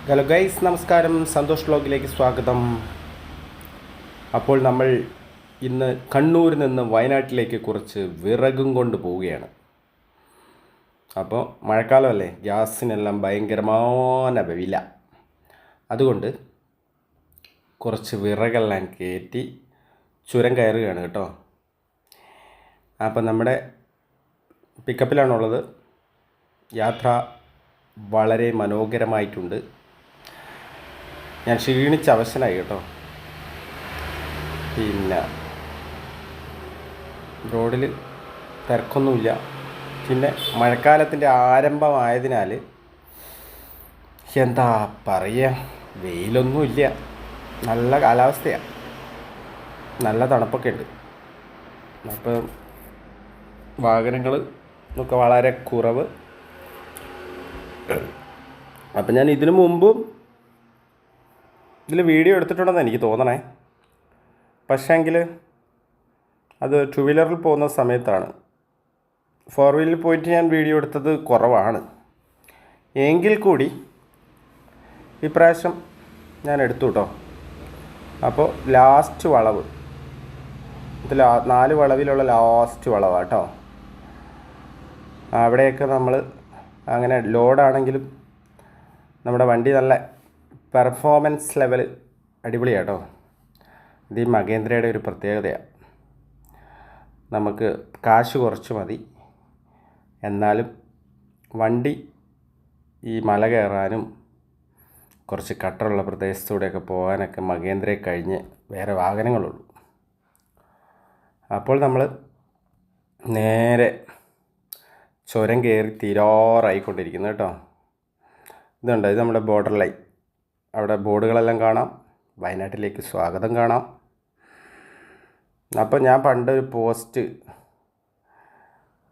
Hello guys, നമസ്കാരം. സന്തോഷ് വ്ലോഗിലേക്ക് സ്വാഗതം. അപ്പോൾ നമ്മൾ ഇന്ന് കണ്ണൂരിൽ നിന്ന് വയനാട്ടിലേക്ക് കുറച്ച് വിറകും കൊണ്ട് പോവുകയാണ്. അപ്പോൾ മഴക്കാലമല്ലേ, ഗ്യാസിനെല്ലാം ഭയങ്കരമായ വില. അതുകൊണ്ട് കുറച്ച് വിറകെല്ലാം കയറ്റി ചുരം കയറുകയാണ് കേട്ടോ. അപ്പം നമ്മുടെ പിക്കപ്പിലാണുള്ളത്. യാത്ര വളരെ മനോഹരമായിട്ടുണ്ട്. ഞാൻ ക്ഷീണിച്ച അവശനായി കേട്ടോ. പിന്നെ റോഡിൽ തിരക്കൊന്നുമില്ല. പിന്നെ മഴക്കാലത്തിൻ്റെ ആരംഭമായതിനാൽ എന്താ പറയുക, വെയിലൊന്നുമില്ല, നല്ല കാലാവസ്ഥയാണ്, നല്ല തണുപ്പൊക്കെ ഉണ്ട്. അപ്പം വാഹനങ്ങൾ ഒക്കെ വളരെ കുറവ്. അപ്പം ഞാൻ ഇതിനു മുമ്പും ഇതിൽ വീഡിയോ എടുത്തിട്ടുണ്ടെന്ന് എനിക്ക് തോന്നണേ. പക്ഷേങ്കിൽ അത് ടു വീലറിൽ പോകുന്ന സമയത്താണ്. ഫോർ വീലറിൽ പോയിട്ട് ഞാൻ വീഡിയോ എടുത്തത് കുറവാണ്. എങ്കിൽ കൂടി ഇപ്രാവശ്യം ഞാൻ എടുത്തു കേട്ടോ. അപ്പോൾ ലാസ്റ്റ് വളവ്, ഇത് 4 വളവിലുള്ള ലാസ്റ്റ് വളവാണ് കേട്ടോ. അവിടെയൊക്കെ നമ്മൾ അങ്ങനെ ലോഡാണെങ്കിലും നമ്മുടെ വണ്ടി നല്ല പെർഫോമൻസ് ലെവൽ അടിപൊളിയാണ് കേട്ടോ. ഇത് ഈ മഹേന്ദ്രയുടെ ഒരു പ്രത്യേകതയാണ്. നമുക്ക് കാശ് കുറച്ച് മതി, എന്നാലും വണ്ടി ഈ മല കയറാനും കുറച്ച് കട്ടറുള്ള പ്രദേശത്തൂടെയൊക്കെ പോകാനൊക്കെ മഹേന്ദ്രയെ കഴിഞ്ഞ് വേറെ വാഹനങ്ങളുള്ളൂ. അപ്പോൾ നമ്മൾ നേരെ ചുരം കയറി തീരാറായിക്കൊണ്ടിരിക്കുന്നു കേട്ടോ. ഇതുണ്ട്, ഇത് നമ്മുടെ ബോർഡർ ലൈൻ. അവിടെ ബോർഡുകളെല്ലാം കാണാം. വയനാട്ടിലേക്ക് സ്വാഗതം കാണാം. അപ്പോൾ ഞാൻ പണ്ടൊരു പോസ്റ്റ്,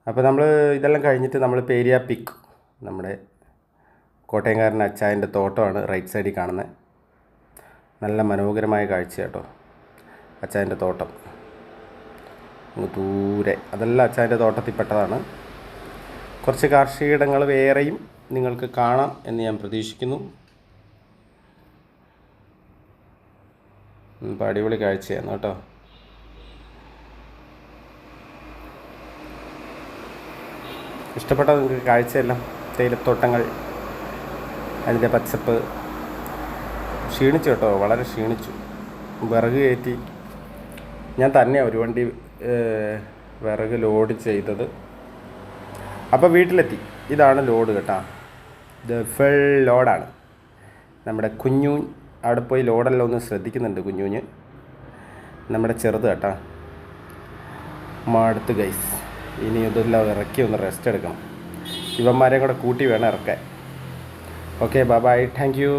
അപ്പോൾ നമ്മൾ ഇതെല്ലാം കഴിഞ്ഞിട്ട് നമ്മൾ പേരിയ പിക്ക്, നമ്മുടെ കോട്ടയംകാരൻ അച്ചായൻ്റെ തോട്ടമാണ് റൈറ്റ് സൈഡിൽ കാണുന്നത്. നല്ല മനോഹരമായ കാഴ്ച കേട്ടോ. അച്ചായൻ്റെ തോട്ടം ദൂരെ, അതെല്ലാം അച്ചായൻ്റെ തോട്ടത്തിൽപ്പെട്ടതാണ്. കുറച്ച് കാർഷികയിടങ്ങൾ വേറെയും നിങ്ങൾക്ക് കാണാം എന്ന് ഞാൻ പ്രതീക്ഷിക്കുന്നു. ഇപ്പോൾ അടിപൊളി കാഴ്ചയാണ് കേട്ടോ. ഇഷ്ടപ്പെട്ട നിങ്ങൾക്ക് കാഴ്ചയെല്ലാം, തേയിലത്തോട്ടങ്ങൾ, അതിൻ്റെ പച്ചപ്പ്. ക്ഷീണിച്ചു കേട്ടോ, വളരെ ക്ഷീണിച്ചു. വിറക് കയറ്റി ഞാൻ തന്നെയാണ് ഒരു വണ്ടി വിറക് ലോഡ് ചെയ്തത്. അപ്പോൾ വീട്ടിലെത്തി. ഇതാണ് ലോഡ് കേട്ടോ. ഇത് ഫുൾ ലോഡാണ്. നമ്മുടെ കുഞ്ഞു അവിടെ പോയി ലോഡെല്ലാം ഒന്ന് ശ്രദ്ധിക്കുന്നുണ്ട്. കുഞ്ഞുഞ്ഞ് നമ്മുടെ ചെറുത് കേട്ടോ. മടുത്ത് ഗൈസ്. ഇനി ഇതെല്ലാം ഇറക്കി ഒന്ന് റെസ്റ്റ് എടുക്കണം. ഇവന്മാരെയും കൂടെ കൂട്ടി വേണം ഇറക്കാൻ. Okay, bye bye, thank you.